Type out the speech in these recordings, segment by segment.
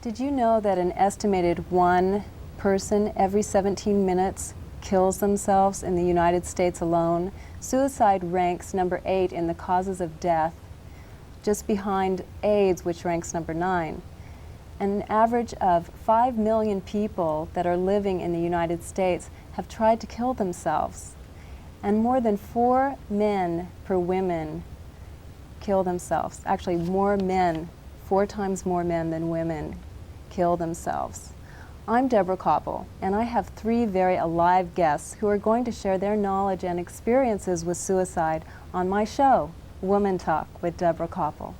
Did you know that an estimated one person every 17 minutes kills themselves in the United States alone? Suicide ranks number 8 in the causes of death, just behind AIDS, which ranks number 9. An average of 5 million people that are living in the United States have tried to kill themselves. And more than 4 men per woman kill themselves. Actually, more men, 4 times more men than women kill themselves. I'm Deborah Koppel, and I have 3 very alive guests who are going to share their knowledge and experiences with suicide on my show, Woman Talk with Deborah Koppel.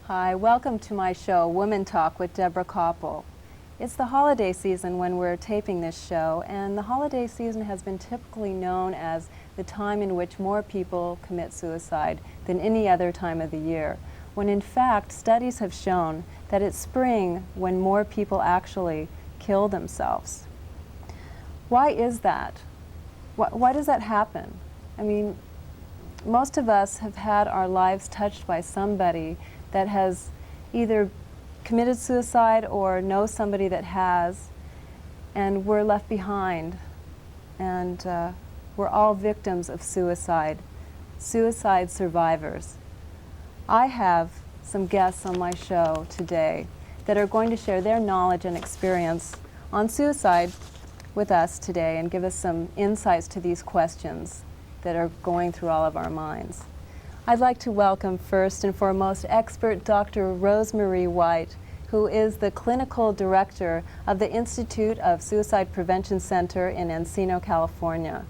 Hi, welcome to my show, Woman Talk with Deborah Koppel. It's the holiday season when we're taping this show, and the holiday season has been typically known as the time in which more people commit suicide than any other time of the year, when in fact studies have shown that it's spring when more people actually kill themselves. Why is that? Why does that happen? I mean, most of us have had our lives touched by somebody that has either committed suicide or knows somebody that has, and we're left behind. And we're all victims of suicide survivors. I have some guests on my show today that are going to share their knowledge and experience on suicide with us today and give us some insights to these questions that are going through all of our minds. I'd like to welcome first and foremost expert Dr. Rosemary White, who is the clinical director of the Institute of Suicide Prevention Center in Encino, California.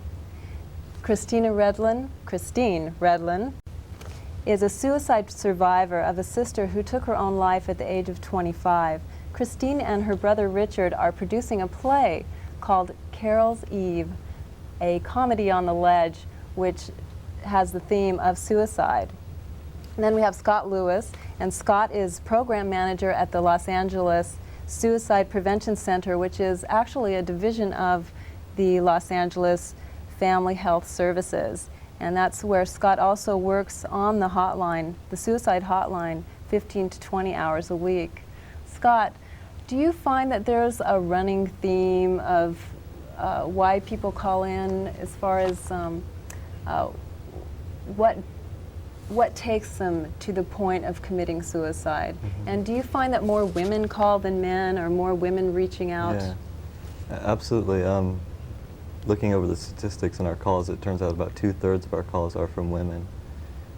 Christine Redlin is a suicide survivor of a sister who took her own life at the age of 25. Christine and her brother Richard are producing a play called Carol's Eve, a comedy on the ledge, which has the theme of suicide. And then we have Scott Lewis, and Scott is program manager at the Los Angeles Suicide Prevention Center, which is actually a division of the Los Angeles Family Health Services. And that's where Scott also works on the hotline, the suicide hotline, 15 to 20 hours a week. Scott, do you find that there's a running theme of why people call in as far as what takes them to the point of committing suicide? Mm-hmm. And do you find that more women call than men, or more women reaching out? Yeah, absolutely. Looking over the statistics in our calls, it turns out about 2/3 of our calls are from women.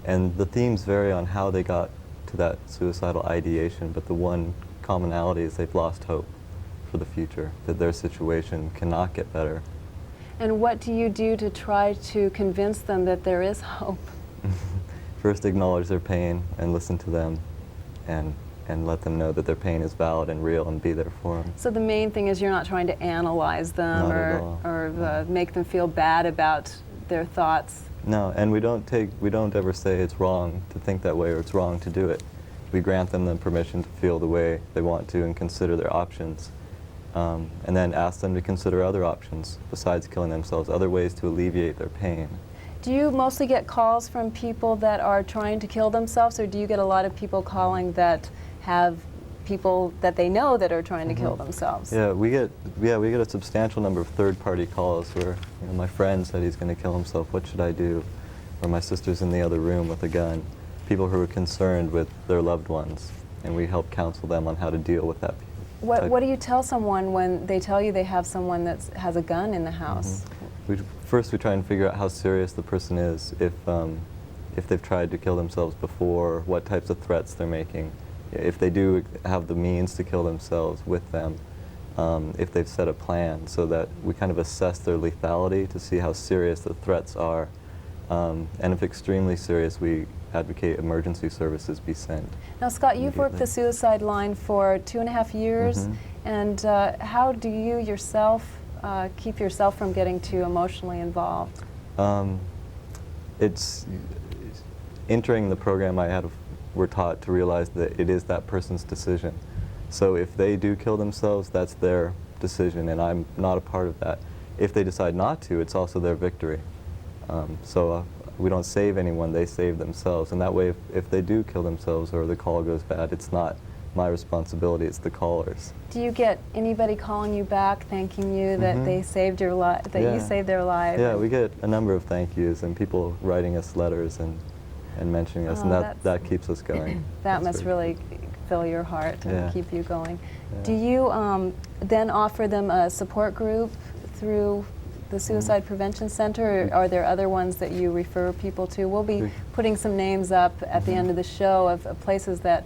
And the themes vary on how they got to that suicidal ideation, but the one commonality is they've lost hope for the future, that their situation cannot get better. And what do you do to try to convince them that there is hope? First, acknowledge their pain and listen to them, and let them know that their pain is valid and real, and be there for them. So the main thing is you're not trying to analyze them or make them feel bad about their thoughts? No, and we don't ever say it's wrong to think that way or it's wrong to do it. We grant them the permission to feel the way they want to and consider their options. And then ask them to consider other options besides killing themselves, other ways to alleviate their pain. Do you mostly get calls from people that are trying to kill themselves, or do you get a lot of people calling that have people that they know that are trying to kill themselves? Yeah, we get a substantial number of third-party calls where, you know, my friend said he's going to kill himself. What should I do? Or my sister's in the other room with a gun. People who are concerned with their loved ones, and we help counsel them on how to deal with that. What do you tell someone when they tell you they have someone that has a gun in the house? First we try and figure out how serious the person is. if they've tried to kill themselves before, what types of threats they're making, if they do have the means to kill themselves with them, if they've set a plan, so that we kind of assess their lethality to see how serious the threats are. And if extremely serious, we advocate emergency services be sent. Now, Scott, you've worked the suicide line for 2.5 years, and how do you yourself keep yourself from getting too emotionally involved? It's entering the program. We're taught to realize that it is that person's decision. So if they do kill themselves, that's their decision, and I'm not a part of that. If they decide not to, it's also their victory. We don't save anyone, they save themselves. And that way, if they do kill themselves or the call goes bad, it's not my responsibility, it's the caller's. Do you get anybody calling you back, thanking you that they saved your life, that you saved their life? Yeah, we get a number of thank yous and people writing us letters and mentioning us, and that keeps us going. That must really fill your heart and keep you going. Yeah. Do you then offer them a support group through the Suicide Prevention Center, or are there other ones that you refer people to? We'll be putting some names up at the end of the show of places that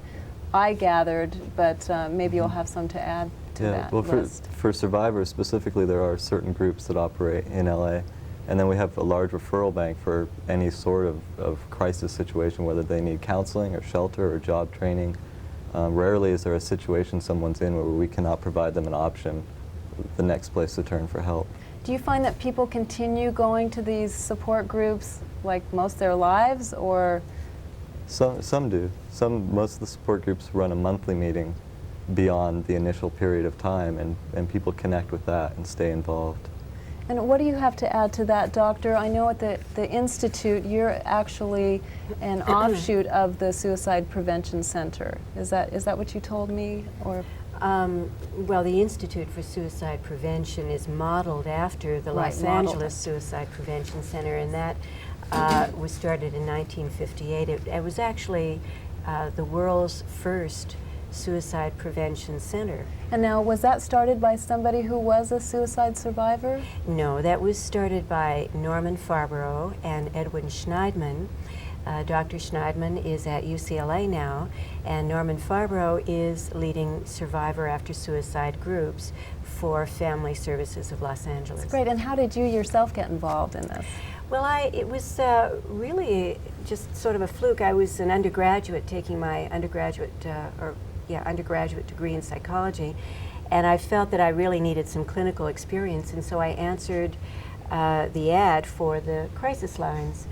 I gathered, but maybe you'll have some to add to that list. For survivors specifically, there are certain groups that operate in LA, and then we have a large referral bank for any sort of crisis situation, whether they need counseling or shelter or job training. Rarely is there a situation someone's in where we cannot provide them an option, the next place to turn for help. Do you find that people continue going to these support groups like most of their lives, or? Some do. Most of the support groups run a monthly meeting beyond the initial period of time, and people connect with that and stay involved. And what do you have to add to that, Doctor? I know at the Institute, you're actually an offshoot of the Suicide Prevention Center. Is that what you told me, or? Well, the Institute for Suicide Prevention is modeled after the Los Angeles Suicide Prevention Center, and that was started in 1958. It was actually the world's first suicide prevention center. And now, was that started by somebody who was a suicide survivor? No, that was started by Norman Farborough and Edwin Schneidman. Dr. Schneidman is at UCLA now, and Norman Farborough is leading survivor after suicide groups for Family Services of Los Angeles. That's great. And how did you yourself get involved in this? Well, it was really just sort of a fluke. I was an undergraduate taking my undergraduate degree in psychology, and I felt that I really needed some clinical experience, and so I answered the ad for the crisis lines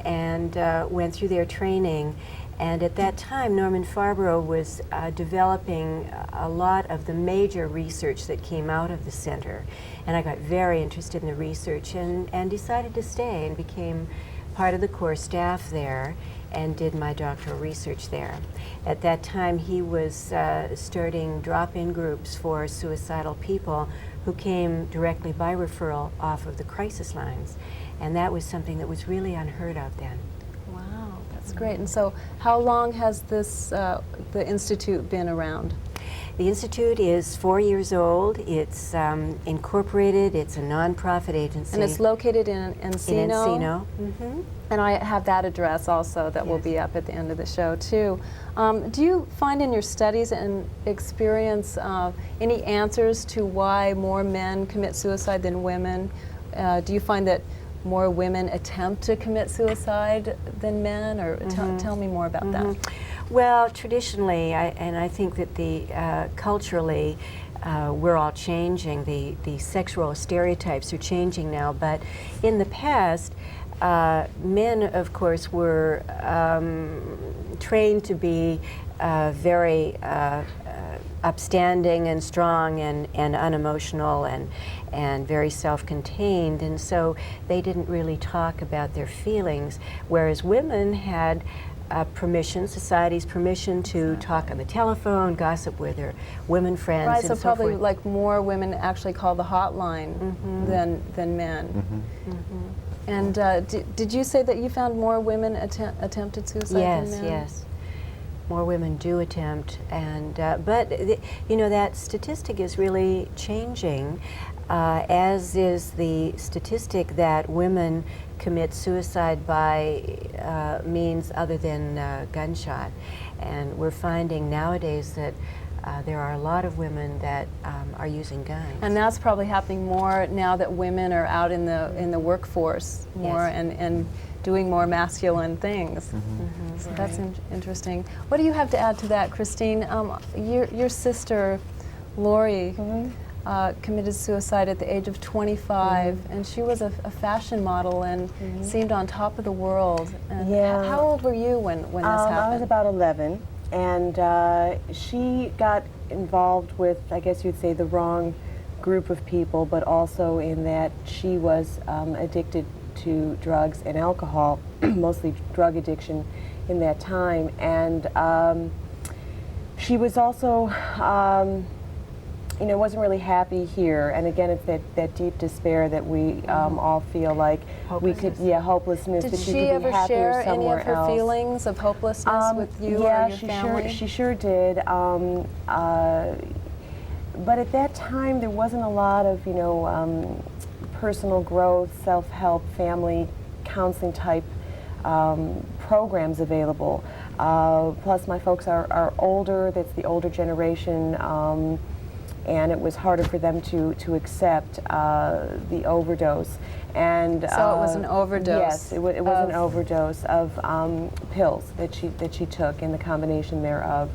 and went through their training. And at that time, Norman Farborough was developing a lot of the major research that came out of the center. And I got very interested in the research and decided to stay and became part of the core staff there and did my doctoral research there. At that time, he was starting drop-in groups for suicidal people who came directly by referral off of the crisis lines. And that was something that was really unheard of then. Wow, that's great. And so how long has this, the Institute been around? The Institute is 4 years old. It's incorporated. It's a nonprofit agency. And it's located in Encino? In Encino. Mm-hmm. And I have that address also that will be up at the end of the show too. Do you find in your studies and experience any answers to why more men commit suicide than women? Do you find that more women attempt to commit suicide than men, or tell me more about that? Well, traditionally, I think that culturally, we're all changing. The sexual stereotypes are changing now, but in the past, men, of course, were trained to be very upstanding and strong and unemotional and very self-contained, and so they didn't really talk about their feelings, whereas women had permission, society's permission to talk on the telephone, gossip with their women friends, right, and so probably forth. like more women actually call the hotline than men. And did you say that you found more women attempted suicide than men? Yes. more women do attempt, and but you know, that statistic is really changing, as is the statistic that women commit suicide by means other than gunshot. And we're finding nowadays that there are a lot of women that are using guns. And that's probably happening more now that women are out in the workforce more, Yes. and doing more masculine things. So that's interesting. What do you have to add to that, Christine? Your sister, Lori, committed suicide at the age of 25, and she was a fashion model and seemed on top of the world. And how old were you when this happened? I was about 11, and she got involved with, I guess you'd say, the wrong group of people, but also in that she was addicted to drugs and alcohol, mostly drug addiction in that time. And she was also, you know, wasn't really happy here. And again, it's that deep despair that we all feel like we could, hopelessness. Did that she could ever be happier share any somewhere of her else. feelings of hopelessness with you yeah, or your family? she sure did. But at that time, there wasn't a lot of, you know, personal growth, self-help, family counseling type programs available. Plus, my folks are older. That's the older generation, and it was harder for them to accept the overdose. And So it was an overdose. Yes, it was an overdose of pills that she took, and the combination thereof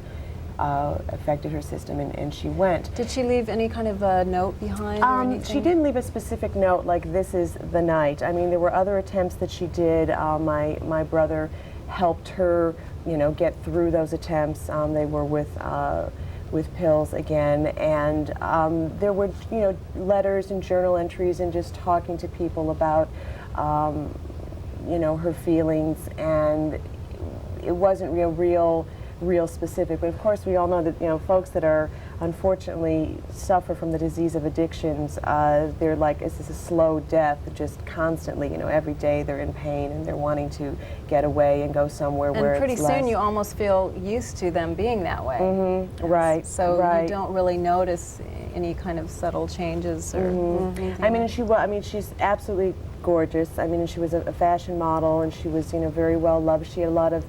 affected her system, and she went. Did she leave any kind of a note behind or anything? She didn't leave a specific note like "this is the night." I mean, there were other attempts that she did. My brother helped her, you know, get through those attempts. They were with pills again, and there were, you know, letters and journal entries and just talking to people about, you know, her feelings, and it wasn't real specific. But of course, we all know that, you know, folks that are unfortunately suffer from the disease of addictions, they're like, it's a slow death, just constantly, you know, every day they're in pain and they're wanting to get away and go somewhere where And pretty it's soon less. you almost feel used to them being that way. Right. So right. you don't really notice any kind of subtle changes or anything. I mean, she's absolutely gorgeous. I mean, she was a fashion model, and she was, you know, very well loved. She had a lot of,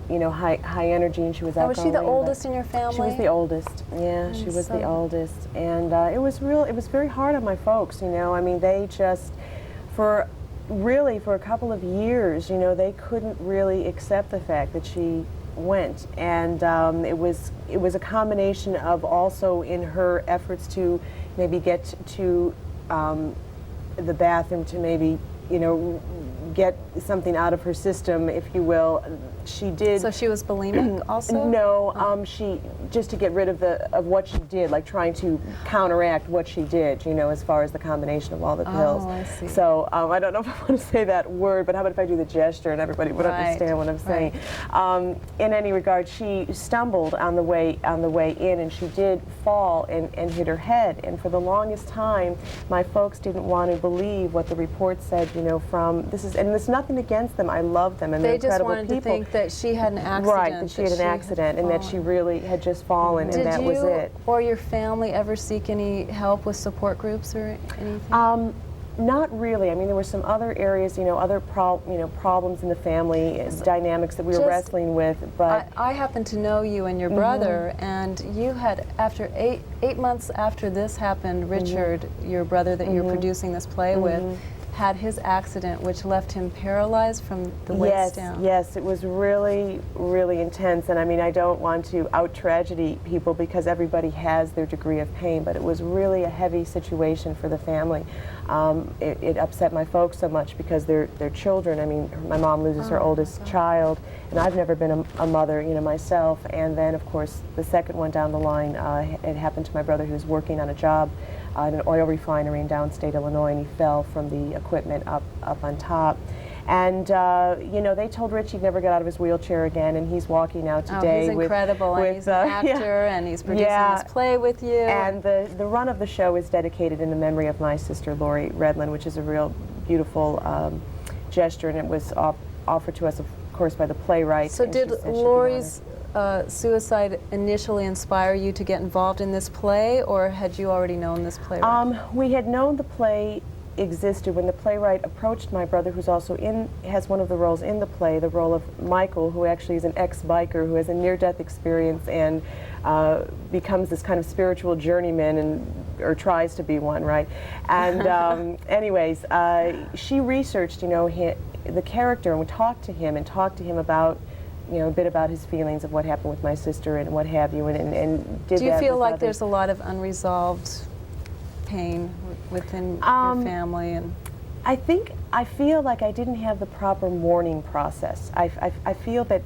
you know, high energy, and she was Was she the outgoing, but oldest in your family? She was the oldest. Yeah, she was the oldest, and it was very hard on my folks. You know, I mean, they just for a couple of years, you know, they couldn't really accept the fact that she went, and it was a combination of also in her efforts to maybe get to the bathroom to maybe, you know, get something out of her system, if you will. She did. So she was bulimic also? No, she just to get rid of what she did, like trying to counteract what she did, you know, as far as the combination of all the pills. Oh, I see. So I don't know if I want to say that word, but how about if I do the gesture and everybody would understand what I'm saying? In any regard, she stumbled on the way in, and she did fall and hit her head. And for the longest time, my folks didn't want to believe what the report said. You know, and there's nothing against them. I love them, and they're They just incredible wanted people. to think that she had an accident. Right, that she had an accident and that she really had just fallen, and that was it. Did you or your family ever seek any help with support groups or anything? Not really. I mean, there were some other areas, you know, other problems in the family, dynamics that we were wrestling with. But I happen to know you and your brother, and you had, after eight months after this happened, Richard, your brother that you're producing this play with, had his accident, which left him paralyzed from the waist down. Yes, it was really, really intense. And I mean, I don't want to out-tragedy people because everybody has their degree of pain, but it was really a heavy situation for the family. It upset my folks so much because their children, I mean, my mom loses her oldest child, and I've never been a mother, you know, myself. And then, of course, the second one down the line, it happened to my brother who was working on a job in an oil refinery in downstate Illinois, and he fell from the equipment up on top. And you know, they told Rich he'd never get out of his wheelchair again, and he's walking out today. He's incredible, and he's an actor, and he's producing this play with you. And the run of the show is dedicated in the memory of my sister Lori Redlin, which is a real beautiful gesture, and it was offered to us, of course, by the playwright. So and she did said she'd be Laurie's suicide initially inspire you to get involved in this play, or had you already known this playwright? We had known the play existed when the playwright approached my brother, who's also has one of the roles in the play, the role of Michael, who actually is an ex-biker who has a near-death experience and becomes this kind of spiritual journeyman, or tries to be one, right? And anyways, she researched, the character, and we talked to him about, a bit about his feelings of what happened with my sister and what have you, and did. Do you that feel with like others. there's a lot of unresolved pain within your family? And I feel like I didn't have the proper mourning process. I feel that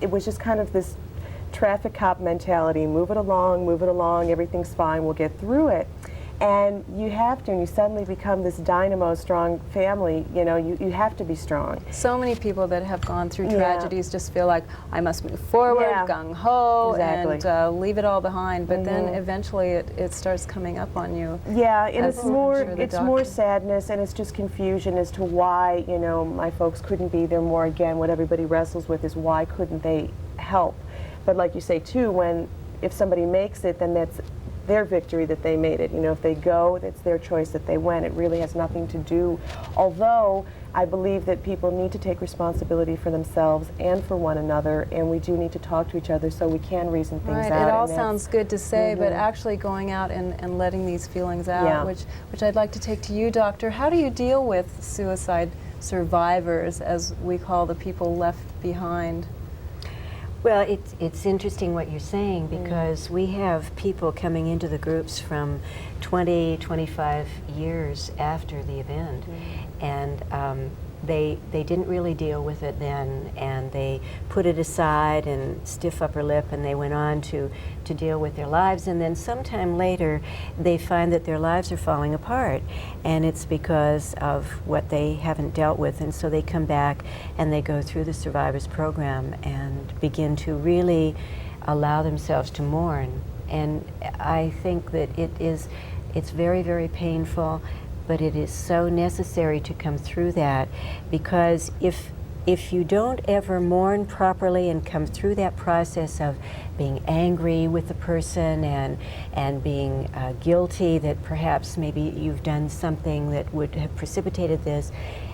it was just kind of this traffic cop mentality, move it along, everything's fine, we'll get through it. And you have to, and you suddenly become this dynamo, strong family, you have to be strong. so many people that have gone through Yeah. tragedies just feel like, I must move forward, Yeah. gung-ho, Exactly. and leave it all behind. But then eventually it starts coming up on you. Yeah, and As it's I'm more sure the more doctor- sadness, and it's just confusion as to why, my folks couldn't be there more. Again, what everybody wrestles with is why couldn't they help? But like you say too, if somebody makes it, then that's their victory that they made it. If they go, it's their choice that they went. It really has nothing to do. Although I believe that people need to take responsibility for themselves and for one another, and we do need to talk to each other so we can reason things Right, out. it all and that's- sounds good to say, but Mhm. actually going out and letting these feelings out, Yeah. which I'd like to take to you, Doctor. How do you deal with suicide survivors, as we call the people left behind? Well, it's interesting what you're saying, because we have people coming into the groups from 20, 25 years after the event, and they didn't really deal with it then, and they put it aside and stiff upper lip, and they went on to deal with their lives, and then sometime later they find that their lives are falling apart, and it's because of what they haven't dealt with, and so they come back and they go through the Survivors Program and begin to really allow themselves to mourn. And I think that it's very, very painful, but it is so necessary to come through that, because if you don't ever mourn properly and come through that process of being angry with the person and being guilty that perhaps maybe you've done something that would have precipitated this,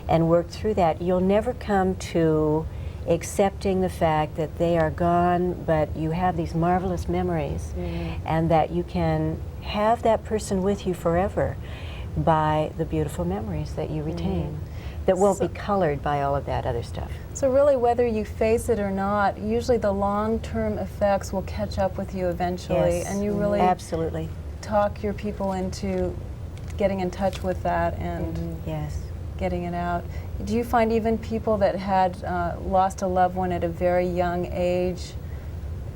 and work through that, you'll never come to accepting the fact that they are gone, but you have these marvelous memories, and that you can have that person with you forever by the beautiful memories that you retain, that won't be colored by all of that other stuff. So really, whether you face it or not, usually the long-term effects will catch up with you eventually, Yes, and you really absolutely. talk your people into getting in touch with that and Yes. getting it out. Do you find even people that had lost a loved one at a very young age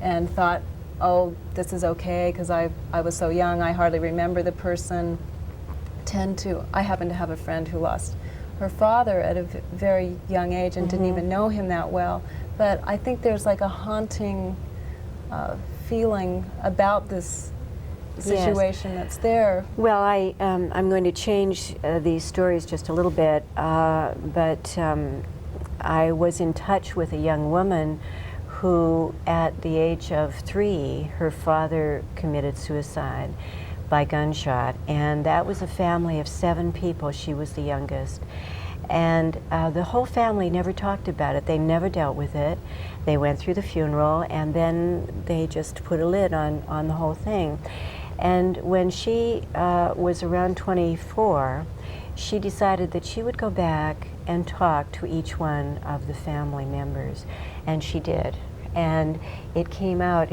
and thought, oh, this is okay because I was so young, I hardly remember the person, I happen to have a friend who lost her father at a very young age and didn't even know him that well, but I think there's like a haunting feeling about this situation that's there. Well, I'm going to change these stories just a little bit, but I was in touch with a young woman who, at the age of 3, her father committed suicide by gunshot, and that was a family of 7 people. She was the youngest, and the whole family never talked about it. They never dealt with it. They went through the funeral, and then they just put a lid on the whole thing. And when she was around 24, she decided that she would go back and talk to each one of the family members, and she did. And it came out,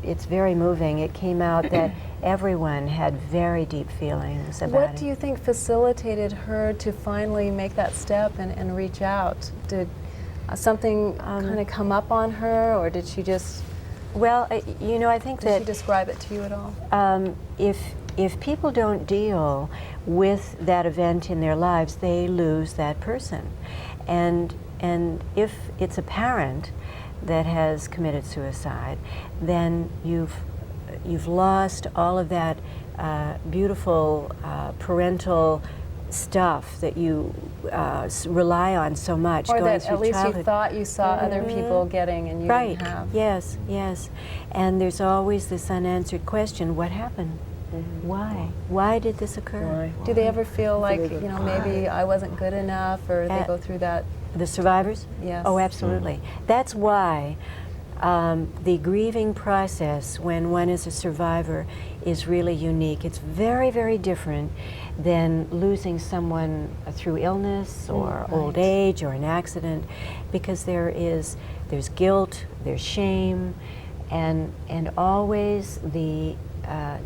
it's very moving. It came out that everyone had very deep feelings about it. What do you think facilitated her to finally make that step and reach out? Did something kind of come up on her, or did she just... Well, you know, I think Did that... she describe it to you at all? If people don't deal with that event in their lives, they lose that person. And if it's a parent that has committed suicide, then you've lost all of that beautiful parental stuff that you rely on so much. Or going that through at least childhood. you thought you saw other people getting and you Right. didn't have. Yes, yes. And there's always this unanswered question, what happened? Why? Why did this occur? Why? Do they ever feel like, really good you know, maybe I wasn't good enough, or they go through that? The survivors? Yes. Oh, absolutely. That's why the grieving process when one is a survivor is really unique. It's very, very different than losing someone through illness or old age or an accident, because there's guilt, there's shame, and always the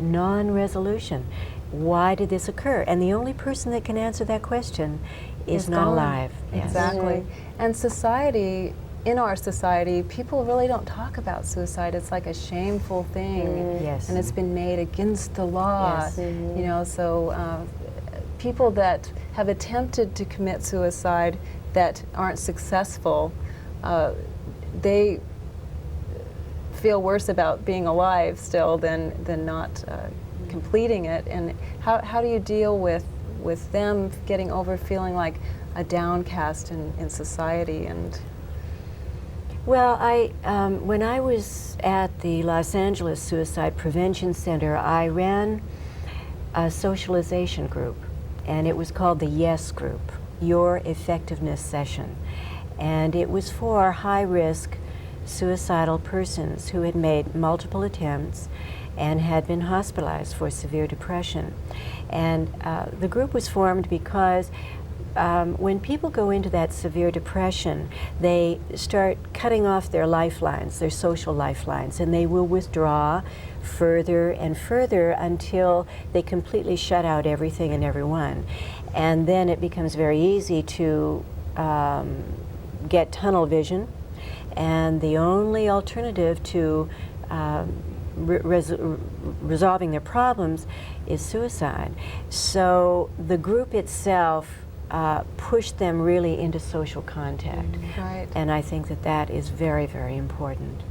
non-resolution. Why did this occur? And the only person that can answer that question is not gone. alive. Yes. Exactly. And society, in our society, people really don't talk about suicide. It's like a shameful thing. Yes. And it's been made against the law. Yes. You know, so people that have attempted to commit suicide that aren't successful, they feel worse about being alive still than not completing it. And how do you deal with them getting over feeling like a downcast in society? And Well, when I was at the Los Angeles Suicide Prevention Center, I ran a socialization group, and it was called the YES Group, Your Effectiveness Session. And it was for high-risk suicidal persons who had made multiple attempts and had been hospitalized for severe depression. And the group was formed because when people go into that severe depression, they start cutting off their lifelines, their social lifelines, and they will withdraw further and further until they completely shut out everything and everyone. And then it becomes very easy to get tunnel vision, and the only alternative to resolving their problems is suicide. So the group itself pushed them really into social contact. right, And I think that is very, very important.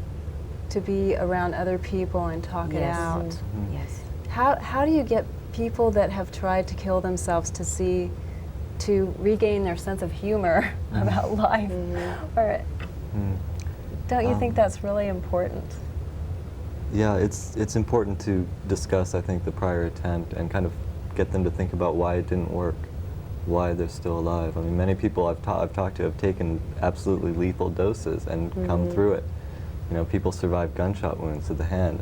to be around other people and talk it Yes. out. Yes. How do you get people that have tried to kill themselves to regain their sense of humor about life? Or don't you think that's really important? Yeah, it's important to discuss, I think, the prior attempt and kind of get them to think about why it didn't work, why they're still alive. I mean, many people I've talked to have taken absolutely lethal doses and come through it. You know, people survive gunshot wounds to the head.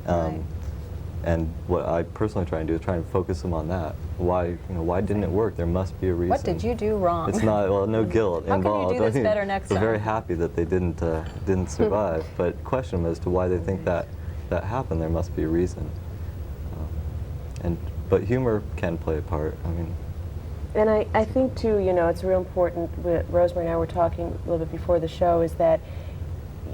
Right. And what I personally try and do is try and focus them on that. Why didn't it work? There must be a reason. What did you do wrong? It's not, well, no guilt How can you involved. do this better next We're very time? happy that they didn't survive, but question them as to why they think that happened. There must be a reason. But humor can play a part. I mean, And I think too, you know, it's real important, Rosemary and I were talking a little bit before the show, is that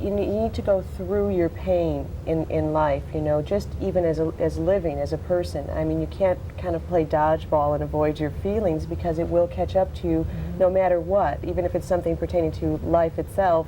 you need to go through your pain in life, you know, just even as living, as a person. I mean, you can't kind of play dodgeball and avoid your feelings, because it will catch up to you no matter what, even if it's something pertaining to life itself.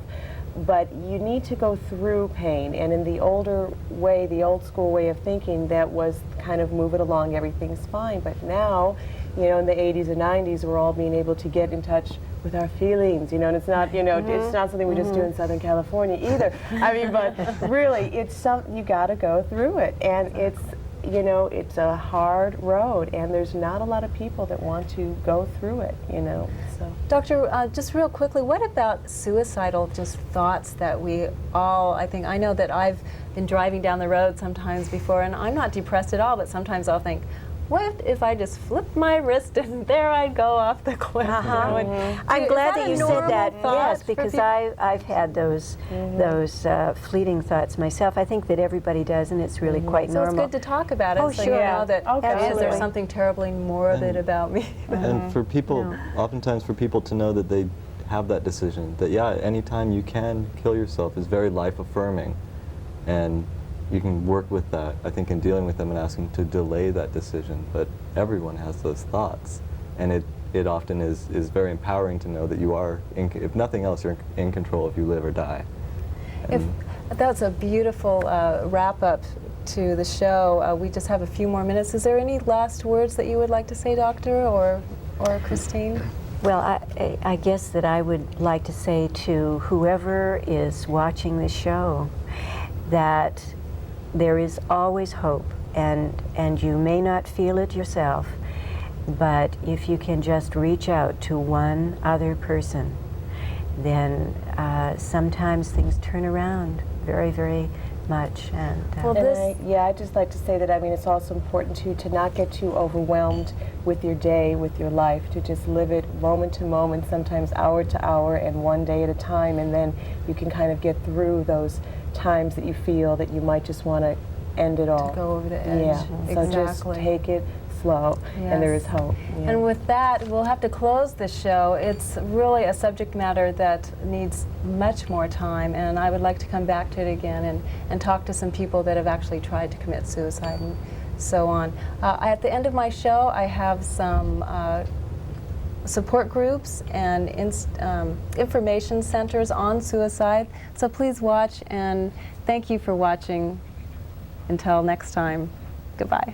But you need to go through pain, and in the older way, the old school way of thinking, that was kind of move it along, everything's fine. But now, you know, in the 80s and 90s, we're all being able to get in touch with our feelings, you know, and it's not, you know, it's not something we just do in Southern California either. I mean, but really, it's you got to go through it, and it's, you know, it's a hard road, and there's not a lot of people that want to go through it, you know. So. Doctor, just real quickly, what about suicidal just thoughts that we all, I know that I've been driving down the road sometimes before, and I'm not depressed at all, but sometimes I'll think, what if I just flipped my wrist and there I'd go off the cliff? You know, and I'm glad that a you said normal that. thought Yes, for because people? I've had those fleeting thoughts myself. I think that everybody does, and it's really quite So normal. it's good to talk about it, Oh, so sure. you know that Oh, is there absolutely. something terribly morbid about me? and for people, oftentimes for people to know that they have that decision, that anytime you can kill yourself is very life affirming, and you can work with that, I think, in dealing with them and ask them to delay that decision. But everyone has those thoughts, and it often is very empowering to know that you are, if nothing else, you're in control if you live or die. That's a beautiful wrap-up to the show. We just have a few more minutes. Is there any last words that you would like to say, Doctor, or Christine? Well, I guess that I would like to say to whoever is watching this show that there is always hope, and you may not feel it yourself, but if you can just reach out to one other person, then sometimes things turn around very, very much. And I'd just like to say that, I mean, it's also important to not get too overwhelmed with your day, with your life, to just live it moment to moment, sometimes hour to hour, and one day at a time, and then you can kind of get through those times that you feel that you might just want to end it all. To go over the edge. Yeah, so just take it slow, and there is hope. Yeah. And with that, we'll have to close the show. It's really a subject matter that needs much more time, and I would like to come back to it again and talk to some people that have actually tried to commit suicide and so on. At the end of my show, I have some support groups and information centers on suicide, so please watch, and thank you for watching. Until next time, goodbye.